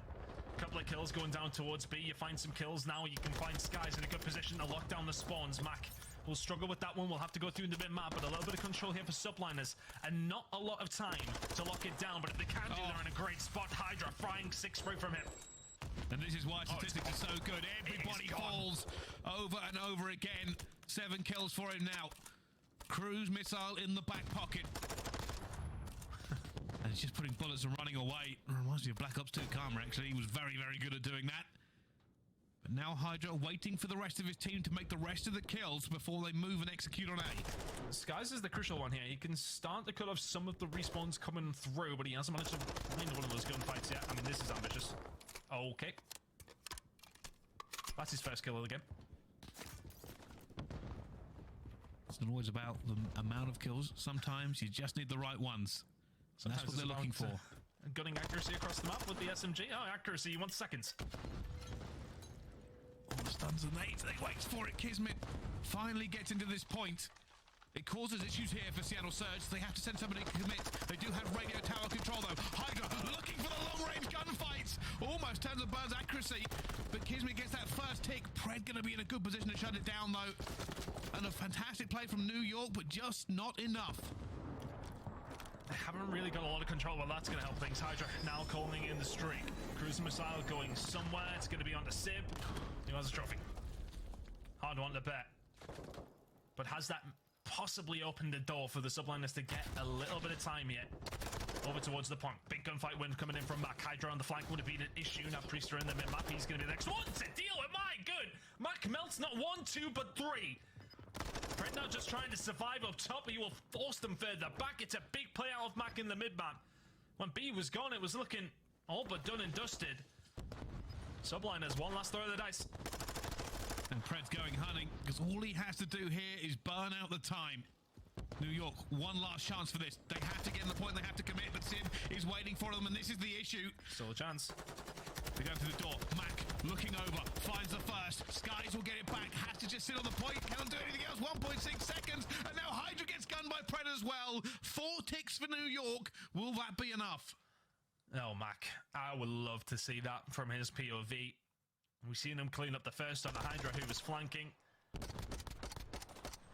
A couple of kills going down towards B. You find some kills now. You can find Skies in a good position to lock down the spawns. Mac will struggle with that one. We'll have to go through the mid-map, but a little bit of control here for Subliners, and not a lot of time to lock it down. But if they can do, they're in a great spot. Hydra frying 6 straight from him. And this is why statistics are so good. Everybody falls over and over again. 7 kills for him now. Cruise missile in the back pocket. And he's just putting bullets and running away. Reminds me of Black Ops 2 Karma, actually. He was very, very good at doing that. But now Hydra waiting for the rest of his team to make the rest of the kills before they move and execute on A. Skies is the crucial one here. He can start to cut off some of the respawns coming through, but he hasn't managed to win one of those gunfights yet. I mean, this is ambitious. Okay. That's his first kill of the game. It's not always about the amount of kills. Sometimes you just need the right ones. And that's what they're looking for. Gunning accuracy across the map with the SMG. Oh, accuracy, you want seconds. All the stuns and nades, they waits for it. Kismet finally gets into this point. It causes issues here for Seattle Surge. They have to send somebody to commit. They do have radio tower control, though. Hydra looking for the long-range gunfights. Almost turns the Bird's accuracy, but Kismet gets that first tick. Pred going to be in a good position to shut it down, though. And a fantastic play from New York, but just not enough. They haven't really got a lot of control, but that's going to help things. Hydra now calling in the streak. Cruise missile going somewhere. It's going to be on the Sib. He has a trophy. Hard one to bet. But has that possibly opened the door for the Subliners to get a little bit of time yet? Over towards the point. Big gunfight win coming in from Mac. Hydra on the flank would have been an issue. Now Priester in the mid-map. He's going to be the next one to deal with. My good. Mac melts not 1, 2, but 3. Fred now just trying to survive up top. He will force them further back. It's a big play out of Mac in the mid-map. When B was gone, it was looking all but done and dusted. Subliners, one last throw of the dice. And Pred's going hunting, because all he has to do here is burn out the time. New York, one last chance for this. They have to get in the point, they have to commit, but Sid is waiting for them, and this is the issue. Still a chance. They go through the door. Mac looking over, finds the first. Skies will get it back, has to just sit on the point, cannot do anything else. 1.6 seconds, and now Hydra gets gunned by Pred as well. 4 ticks for New York. Will that be enough? Oh, Mac, I would love to see that from his POV. We've seen him clean up the first on the Hydra who was flanking.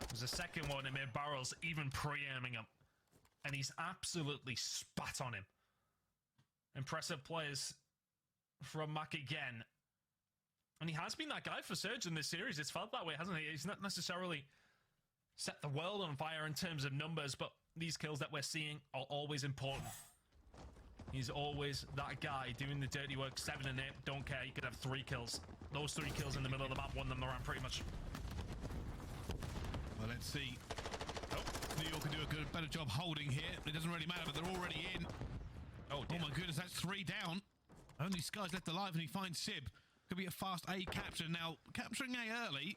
There's a second one in mid-barrels, even pre-aiming him. And he's absolutely spat on him. Impressive plays from Mac again. And he has been that guy for Surge in this series. It's felt that way, hasn't he? He's not necessarily set the world on fire in terms of numbers, but these kills that we're seeing are always important. He's always that guy doing the dirty work. 7 and 8, don't care. You could have 3 kills. Those 3 kills in the middle of the map won them around pretty much. Well, let's see. Oh, New York can do a better job holding here. It doesn't really matter, but they're already in. Oh my goodness, that's 3 down. Only Sky's left alive, and he finds Sib. Could be a fast A capture. Now, capturing A early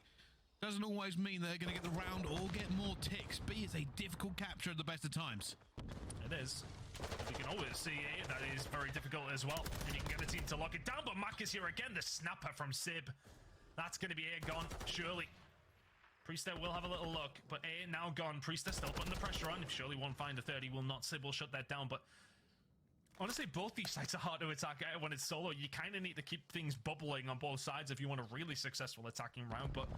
doesn't always mean they're going to get the round or get more ticks. B is a difficult capture at the best of times. It is. You can always see A, that is very difficult as well. And you can get the team to lock it down, but Mac is here again. The snapper from Sib. That's going to be A gone, surely. Priester will have a little look, but A now gone. Priester still putting the pressure on. If surely won't find a 30, will not. Sib will shut that down, but honestly, both these sides are hard to attack when it's solo. You kind of need to keep things bubbling on both sides if you want a really successful attacking round, but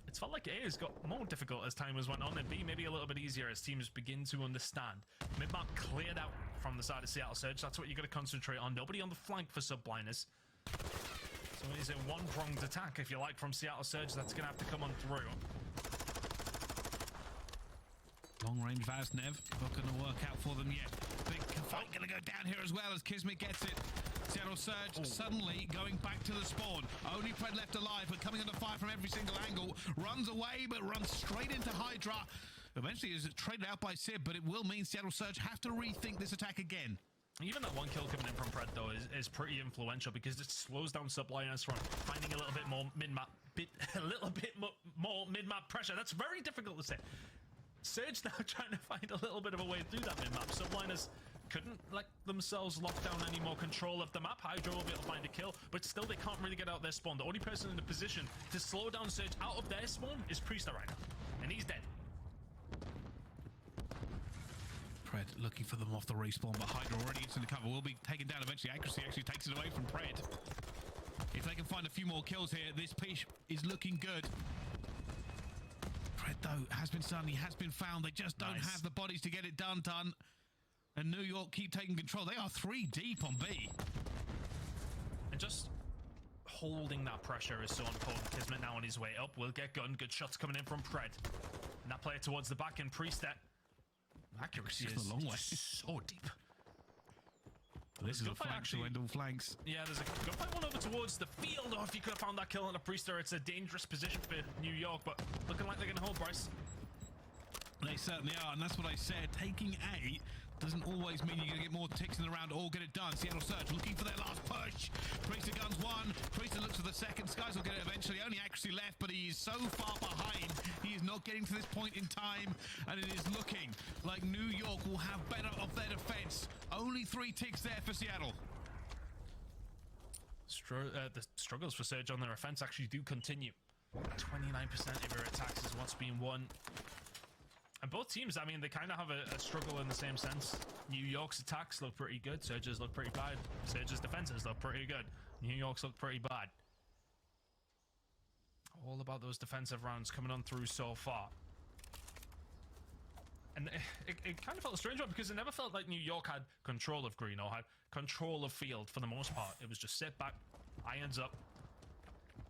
it's felt like A has got more difficult as time has went on, and B maybe a little bit easier as teams begin to understand. Mid-map cleared out from the side of Seattle Surge. That's what you're going to concentrate on. Nobody on the flank for Subliners. So it is a one-pronged attack, if you like, from Seattle Surge. That's going to have to come on through. Long-range Vaznev, not going to work out for them yet. Big fight going to go down here as well as Kismet gets it. Seattle Surge suddenly going back to the spawn. Only Pred left alive, but coming under fire from every single angle. Runs away, but runs straight into Hydra. Eventually is traded out by Sib, but it will mean Seattle Surge have to rethink this attack again. Even that 1 kill coming in from Pred, though, is pretty influential because it slows down Subliners from finding a little bit more mid-map, more mid-map pressure. That's very difficult to say. Surge now trying to find a little bit of a way through that mid-map. Subliners couldn't let themselves lock down any more control of the map. Hydra will be able to find a kill, but still they can't really get out their spawn. The only person in a position to slow down Surge out of their spawn is Priester right now, and he's dead. Pred looking for them off the respawn, but Hydra already into the cover. Will be taken down eventually. Accuracy actually takes it away from Pred. If they can find a few more kills here, this piece is looking good. Pred, though, has been stunned. He has been found. They just don't have the bodies to get it done. And New York keep taking control. They are 3 deep on B. And just holding that pressure is so important. Kismet now on his way up. Will get gun. Good shots coming in from Pred. And that player towards the back end, Priester. Accuracy is a long way. So deep. This is a flank to end all flanks. Yeah, there's a gunfight one over towards the field. Oh, if you could have found that kill on the Priester, it's a dangerous position for New York, but looking like they're going to hold Bryce. They certainly are, and that's what I said. Taking A doesn't always mean you're going to get more ticks in the round or get it done. Seattle Surge looking for their last push. Priester guns 1. Priester looks for the second. Skies will get it eventually. Only accuracy left, but he is so far behind. He is not getting to this point in time, and it is looking like New York will have better of their defense. Only 3 ticks there for Seattle. The struggles for Surge on their offense actually do continue. 29% of your attacks is what's being won. And both teams, I mean, they kind of have a struggle in the same sense. New York's attacks look pretty good. Surge's look pretty bad. Surge's defenses look pretty good. New York's look pretty bad. All about those defensive rounds coming on through so far. And it kind of felt a strange one because it never felt like New York had control of green or had control of field for the most part. It was just sit back, irons up,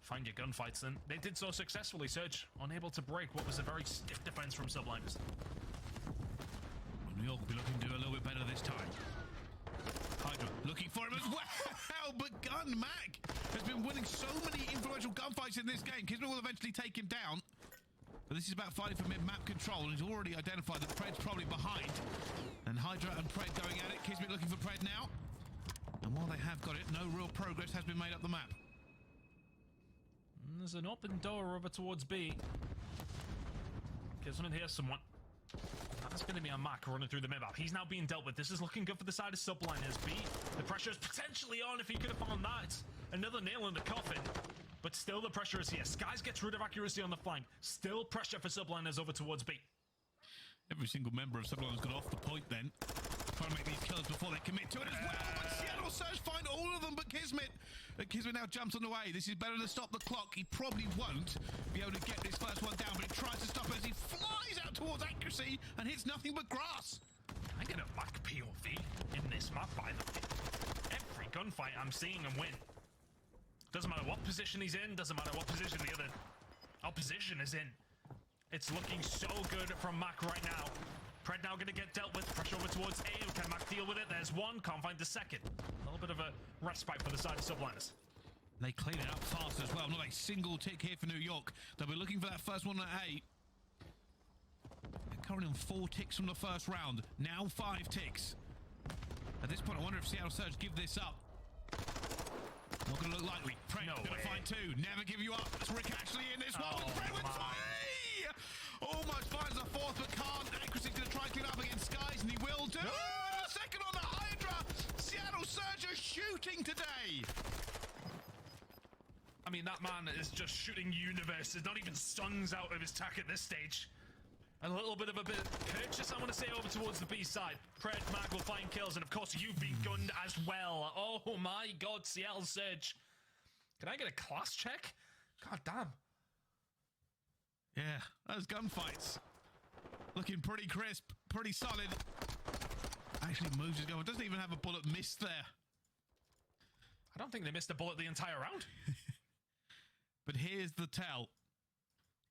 find your gunfights. And they did so successfully. Surge unable to break what was a very stiff defense from Subliners. Well, New York will be looking to do a little bit better this time. Hydra looking for him as well, but Gun Mac has been winning so many influential gunfights in this game. Kismet will eventually take him down. But this is about fighting for mid-map control, and he's already identified that Pred's probably behind. And Hydra and Pred going at it. Kismet looking for Pred now. And while they have got it, no real progress has been made up the map. There's an open door over towards B. Kismet hears someone. That's going to be a Mac running through the mid-map. He's now being dealt with. This is looking good for the side of Subliners. B, the pressure is potentially on if he could have found that. It's another nail in the coffin. But still the pressure is here. Skies gets rid of accuracy on the flank. Still pressure for Subliners over towards B. Every single member of Subliners got off the point then. Trying to make these kills before they commit to it as well. But Seattle Surge find all of them but Kismet. Kismet now jumps on the way. This is better to stop the clock. He probably won't be able to get this first one down, but he tries to stop as he flies out towards accuracy and hits nothing but grass. I get a Mac POV in this map, by the way. Every gunfight I'm seeing him win. Doesn't matter what position he's in, doesn't matter what position the other opposition is in. It's looking so good from Mac right now. Pred now going to get dealt with. Pressure over towards A. Can Mac deal with it? There's one. Can't find the second. A little bit of a respite for the side of Subliners. They clean it up fast as well. Not a single tick here for New York. They'll be looking for that first one at A. They're currently on 4 ticks from the first round. Now 5 ticks. At this point, I wonder if Seattle Surge give this up. Not going to look likely. Pred going to find 2. Never give you up. It's Rick Ashley in this one. Pred with 3! Almost finds a 4th, but can't. Accuracy's going to try and clean up against Skies, and he will do. No! A second on the Hydra. Seattle Surge are shooting today. I mean, that man is just shooting universe. There's not even suns out of his tack at this stage. A little bit of a purchase, I want to say, over towards the B side. Pred, Mac will find kills, and of course, you've been gunned as well. Oh my god, Seattle Surge. Can I get a class check? God damn. Yeah, those gunfights. Looking pretty crisp, pretty solid. Actually moves his gun. Doesn't even have a bullet missed there. I don't think they missed a bullet the entire round. But here's the tell.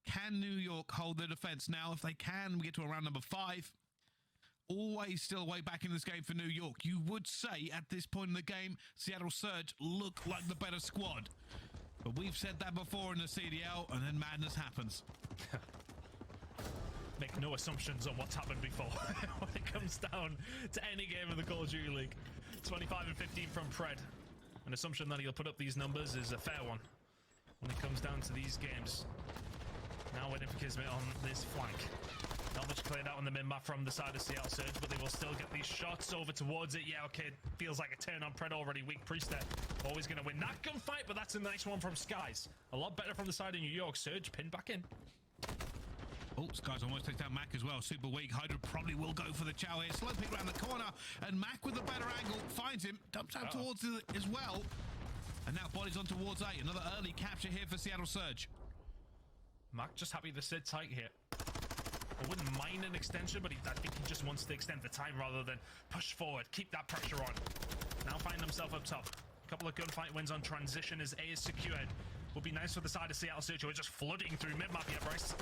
Can New York hold their defense? Now, if they can, we get to around number 5. Always still way back in this game for New York. You would say at this point in the game, Seattle Surge look like the better squad. But we've said that before in the CDL, and then madness happens. Make no assumptions on what's happened before when it comes down to any game in the Call of Duty League. 25 and 15 from Pred. An assumption that he'll put up these numbers is a fair one when it comes down to these games. Now waiting for Kismet on this flank. Not much cleared out on the mid-map from the side of Seattle Surge, but they will still get these shots over towards it. Yeah, okay, feels like a turn on Pred already. Weak Priester always going to win that gunfight, but that's a nice one from Skies. A lot better from the side of New York. Surge pinned back in. Oh, Skies almost takes down Mac as well. Super weak. Hydra probably will go for the chow here. Slow pick around the corner, and Mac with the better angle finds him. Dumps out towards it as well. And now bodies on towards A. Another early capture here for Seattle Surge. Mac just happy to sit tight here. I wouldn't mind an extension, but I think he just wants to extend the time rather than push forward. Keep that pressure on. Now find himself up top. A couple of gunfight wins on transition as A is secured. Would be nice for the side of Seattle Surge, who are just flooding through mid-map here, Bryce.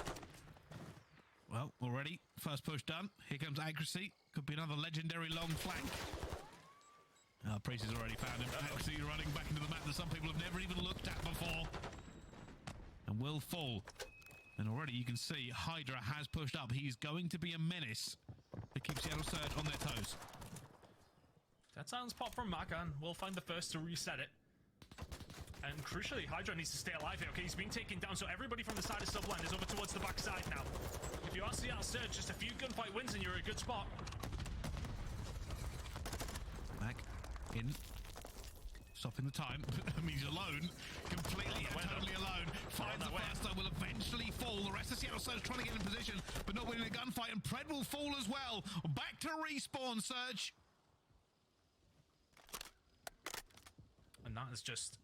Well, already, first push done. Here comes accuracy. Could be another legendary long flank. Priest has already found him. Accuracy running back into the map that some people have never even looked at before. And will fall. And already you can see Hydra has pushed up. He's going to be a menace to keep Seattle Surge on their toes. That sounds pop from Macan. We'll find the first to reset it. And crucially, Hydra needs to stay alive here. Okay, he's been taken down, so everybody from the side of Subline is over towards the backside now. If you are Seattle Surge, just a few gunfight wins and you're in a good spot. Back in. Stopping the time. I mean, he's alone. Completely and totally alone. Finds the first though, will eventually fall. The rest of Seattle Surge trying to get in position, but not winning a gunfight. And Pred will fall as well. Back to respawn, Surge. And that is just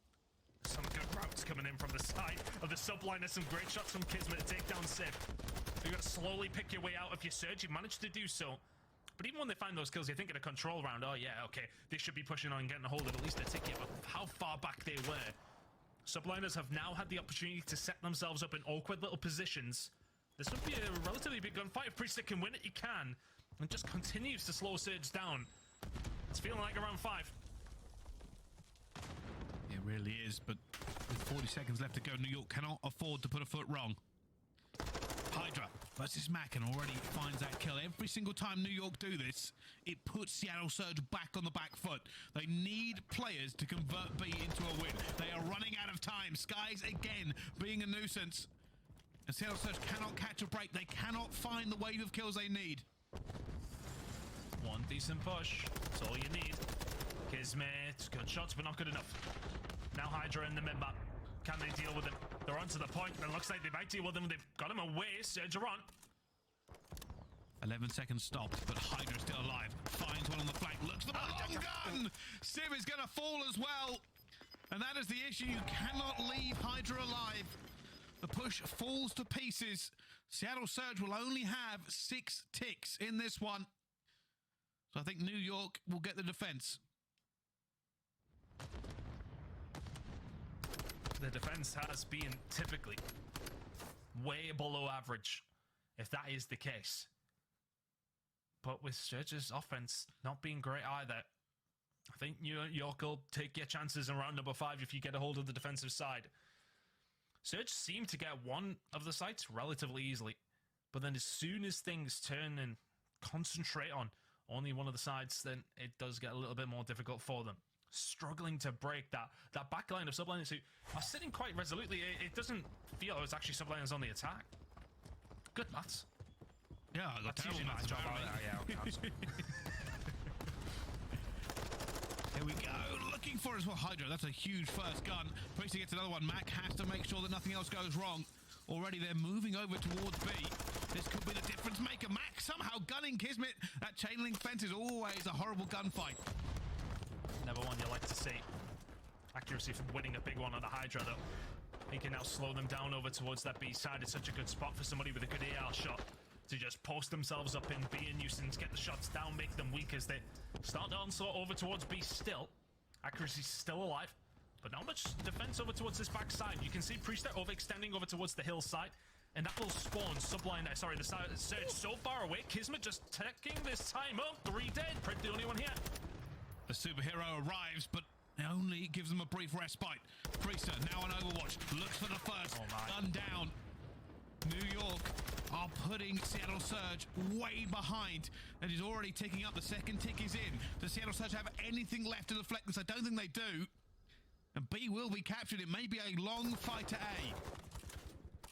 some good routes coming in from the side of the Subliners. Some great shots from Kismet to take down Sib. You've got to slowly pick your way out of your Surge. You've managed to do so. But even when they find those kills, you think in a control round, oh yeah, okay, they should be pushing on and getting a hold of at least a ticket. But how far back they were. Subliners have now had the opportunity to set themselves up in awkward little positions. This would be a relatively big gunfight. If Priestess can win it, he can. And just continues to slow Surge down. It's feeling like around 5. It really is, but with 40 seconds left to go, New York cannot afford to put a foot wrong. Hydra versus Mac, and already finds that kill. Every single time New York do this, it puts Seattle Surge back on the back foot. They need players to convert B into a win. They are running out of time. Skies again being a nuisance. And Seattle Surge cannot catch a break. They cannot find the wave of kills they need. One decent push. That's all you need. Kismet, good shots, but not good enough. Now Hydra in the mid-map. Can they deal with him? They're on to the point. It looks like they might deal with him. They've got him away. Surge are on. 11 seconds stopped, but Hydra still alive. Finds one on the flank. Looks for the long gun. Civ is going to fall as well. And that is the issue. You cannot leave Hydra alive. The push falls to pieces. Seattle Surge will only have 6 ticks in this one. So I think New York will get the defense. The defense has been typically way below average, if that is the case. But with Surge's offense not being great either, I think New York will take your chances in round number 5 if you get a hold of the defensive side. Surge seemed to get one of the sites relatively easily, but then as soon as things turn and concentrate on only one of the sides, then it does get a little bit more difficult for them. Struggling to break that backline of Subliners who are sitting quite resolutely. It doesn't feel it's actually Subliners on the attack. Good maths. Yeah, that's usually my job. Yeah, okay. Here we go, looking for as well. Hydra, that's a huge first gun. Priesty gets another one. Mac has to make sure that nothing else goes wrong. Already they're moving over towards B. This could be the difference maker. Mac somehow gunning Kismet. That chain link fence is always a horrible gunfight. Never one you like to see. Accuracy from winning a big one on the Hydra, though. He can now slow them down over towards that B side. It's such a good spot for somebody with a good AR shot to just post themselves up in B and nuisance, get the shots down, make them weak as they start the onslaught over towards B still. Accuracy's still alive, but not much defense over towards this back side. You can see Priester overextending over towards the hillside, and that will spawn Subliner. Sorry, the Surge so far away. Kismet just taking this time up. 3 dead. Pred the only one here. The superhero arrives, but it only gives them a brief respite. Priester now on Overwatch, looks for the first, gun down. New York are putting Seattle Surge way behind, and he's already ticking up. The second tick is in. Does Seattle Surge have anything left to deflect this? I don't think they do. And B will be captured. It may be a long fight to A.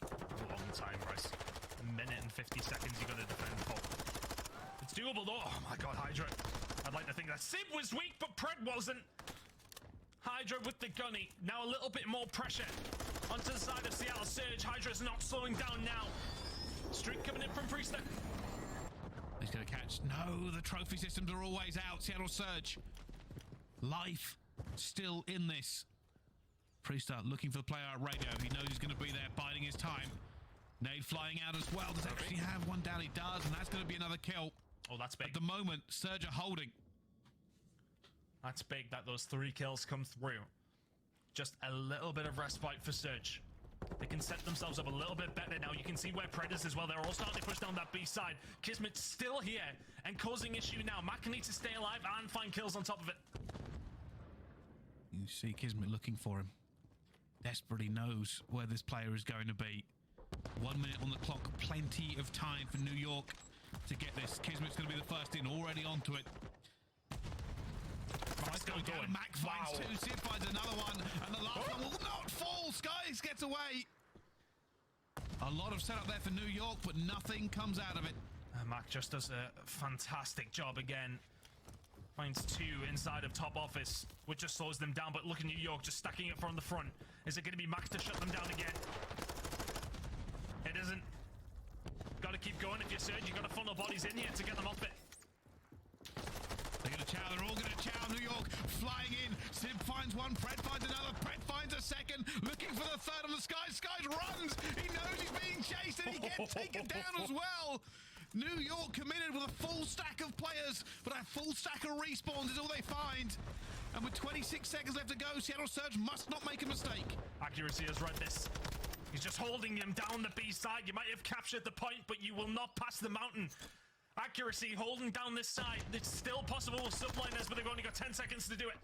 A long time, Bryce. A minute and 50 seconds you got to defend for. It's doable though. Oh my god, Hydra. I'd like to think that Sib was weak, but Pred wasn't. Hydra with the gunny. Now a little bit more pressure onto the side of Seattle Surge. Hydra's not slowing down now. Streak coming in from Priester. He's going to catch. No, the trophy systems are always out. Seattle Surge. Life still in this. Priester looking for the player at radio. He knows he's going to be there, biding his time. Nade flying out as well. Does actually have one down? He does, and that's going to be another kill. Oh, that's big. At the moment, Surge are holding. That's big that those 3 kills come through. Just a little bit of respite for Surge. They can set themselves up a little bit better now. You can see where Pred is as well. They're all starting to push down that B side. Kismet's still here and causing issue now. Mac needs to stay alive and find kills on top of it. You see Kismet looking for him. Desperately knows where this player is going to be. 1 minute on the clock. Plenty of time for New York to get this. Kismet's going to be the first in, already onto it. Nice going. Mac finds 2, Sid finds another one, and the last one will not fall. Skies gets away. A lot of setup there for New York, but nothing comes out of it. Mac just does a fantastic job again. Finds 2 inside of top office, which just slows them down. But look at New York just stacking it from the front. Is it going to be Mac to shut them down again? It isn't. Got to keep going if you're Surge. You got to funnel bodies. is in here to get them off it. They're going to chow. They're all going to chow. New York flying in. Sib finds one. Pred finds another. Pred finds a second. Looking for the third on the Sky. Skies runs. He knows he's being chased and he gets taken down as well. New York committed with a full stack of players, but a full stack of respawns is all they find. And with 26 seconds left to go, Seattle Surge must not make a mistake. Accuracy has read this. He's just holding him down the B side. You might have captured the point, but you will not pass the mountain. Accuracy holding down this side. It's still possible with Subliners, but they've only got 10 seconds to do it.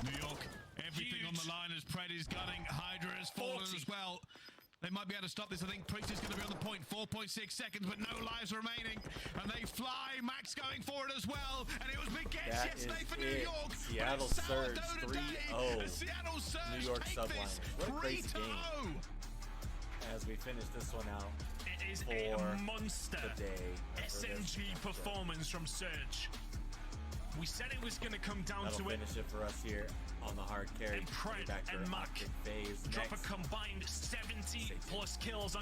New York, everything on the line as Pred is gunning. Hydra has fallen as well. They might be able to stop this. I think Priest is going to be on the point. 4.6 seconds, but no lives remaining. And they fly. Max going for it as well. And it was big gets yesterday for New York. Seattle Surge 3-0. Seattle Surge New York take Subliners. this What a crazy 3-0. game. As we finish this one out. It is a monster SMG performance from Surge. We said it was going to come down That'll to it. finish it for us here on the hard carry. And Pred Back to and our Mac optic phase drop next. a combined 70 plus kills on